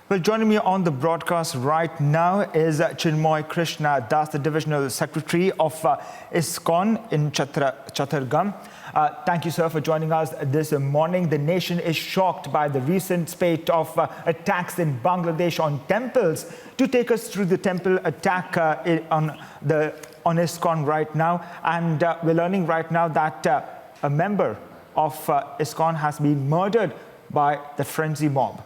Well, joining me on the broadcast right now is Chinmoy Krishna Das, the Divisional Secretary of ISKCON in Chattargram. Thank you, sir, for joining us this morning. The nation is shocked by the recent spate of attacks in Bangladesh on temples. To take us through the temple attack on ISKCON right now, and we're learning right now that a member of ISKCON has been murdered by the frenzy mob.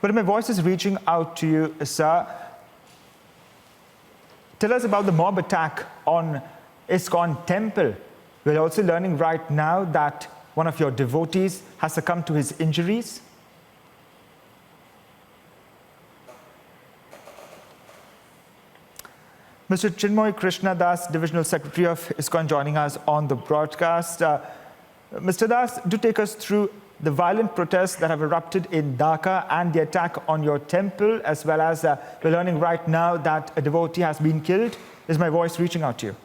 But my voice is reaching out to you, sir. Tell us about the mob attack on ISKCON temple. We're also learning right now that one of your devotees has succumbed to his injuries. Mr. Chinmoy Krishna Das, Divisional Secretary of ISKCON, joining us on the broadcast. Mr. Das, do take us through the violent protests that have erupted in Dhaka and the attack on your temple, as well as we're learning right now that a devotee has been killed. Is my voice reaching out to you?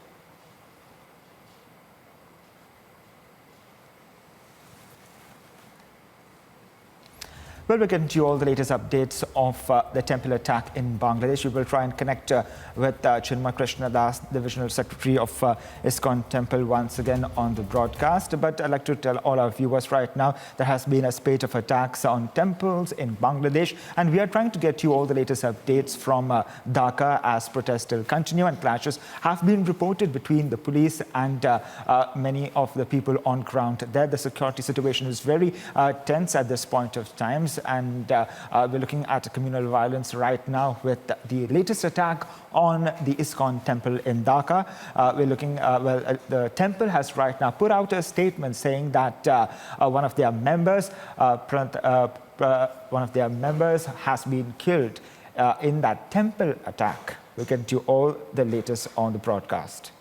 Well, we're getting to you all the latest updates of the temple attack in Bangladesh. We will try and connect with Chinmoy Krishna Das, Divisional Secretary of ISKCON Temple, once again on the broadcast. But I'd like to tell all our viewers right now there has been a spate of attacks on temples in Bangladesh, and we are trying to get you all the latest updates from Dhaka as protests still continue, and clashes have been reported between the police and many of the people on ground there. The security situation is very tense at this point of time. And we're looking at communal violence right now with the latest attack on the ISKCON temple in Dhaka. We're looking, the temple has right now put out a statement saying that one of their members has been killed in that temple attack. We'll get to all the latest on the broadcast.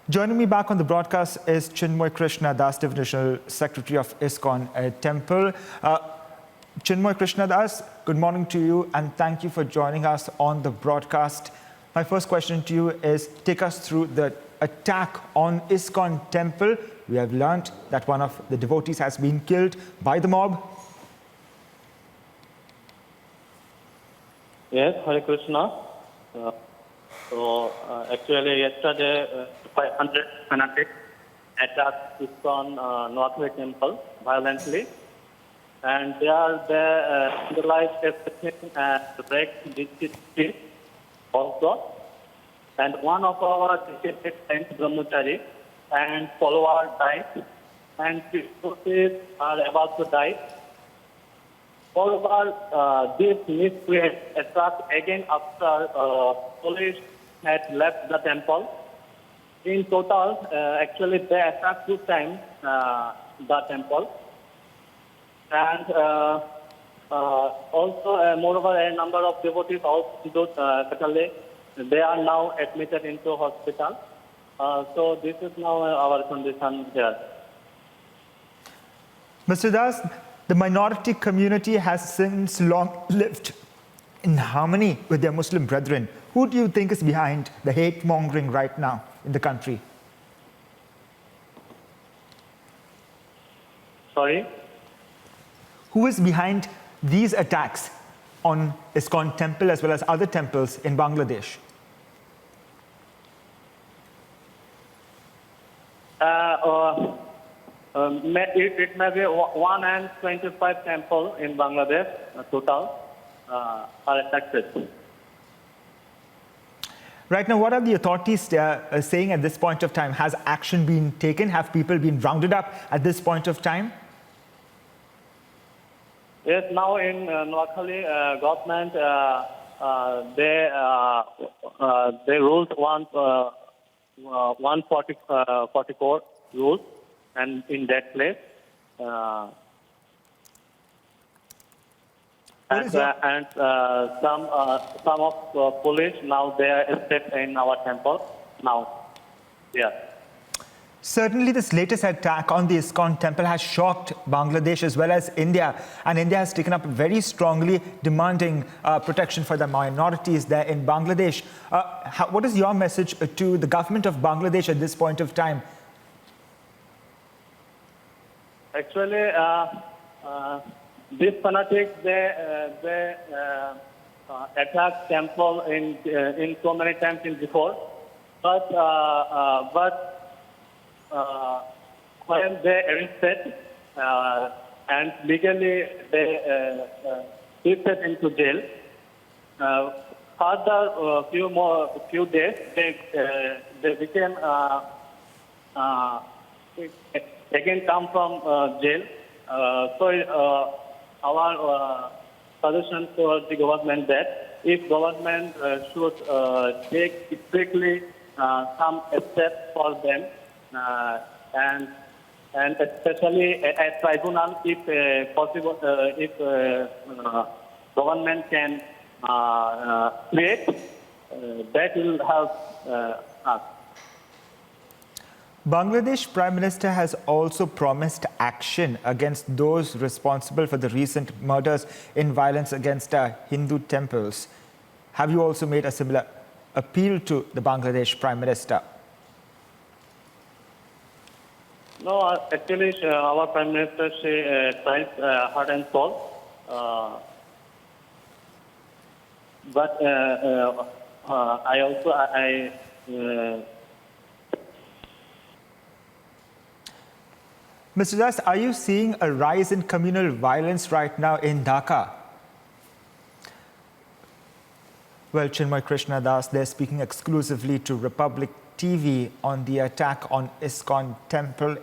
Joining me back on the broadcast is Chinmoy Krishna Das, Divisional Secretary of ISKCON Temple. Chinmoy Krishna Das, good morning to you, and thank you for joining us on the broadcast. My first question to you is, take us through the attack on ISKCON Temple. We have learned that one of the devotees has been killed by the mob. Yes, Hare Krishna. Actually, yesterday, 500 fanatics attacked ISKCON Northway Temple violently, and they vandalized everything and wrecked the street also. And one of our dedicated saint brahmachari and follower died, and devotees are about to die. Moreover, this miscreant attacked again after police had left the temple. In total, actually, they attacked 2 times the temple. And also, moreover, a number of devotees also fatally. They are now admitted into hospital. So this is now our condition here. Mr. Das, the minority community has since long lived in harmony with their Muslim brethren. Who do you think is behind the hate mongering right now in the country? Sorry? Who is behind these attacks on ISKCON temple as well as other temples in Bangladesh? It may be 125 temples in Bangladesh total are affected. Right now, what are the authorities saying at this point of time? Has action been taken? Have people been rounded up at this point of time? Yes, now in Noakhali government, they ruled 144 rules, and in that place, some of police now they are escaped in our temple now. Yeah. Certainly, this latest attack on the ISKCON temple has shocked Bangladesh as well as India. And India has taken up very strongly demanding protection for the minorities there in Bangladesh. What is your message to the government of Bangladesh at this point of time? Actually, these fanatics, they attacked temple in so many times in before. But when they arrested and legally they put them into jail, further few days they became again come from jail. So our suggestion for the government that if government should take strictly some steps for them, and especially a tribunal, if possible, if government can create, that will help us. Bangladesh Prime Minister has also promised action against those responsible for the recent murders in violence against Hindu temples. Have you also made a similar appeal to the Bangladesh Prime Minister? No, actually, our Prime Minister, she tries heart and soul. But Mr. Das, are you seeing a rise in communal violence right now in Dhaka? Well, Chinmay Krishna Das, they're speaking exclusively to Republic TV on the attack on ISKCON temple.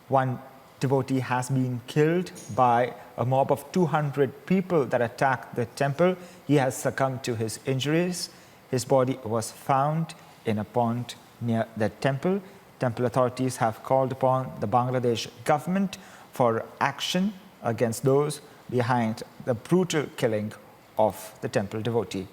One devotee has been killed by a mob of 200 people that attacked the temple. He has succumbed to his injuries. His body was found in a pond near the temple. Temple authorities have called upon the Bangladesh government for action against those behind the brutal killing of the temple devotee.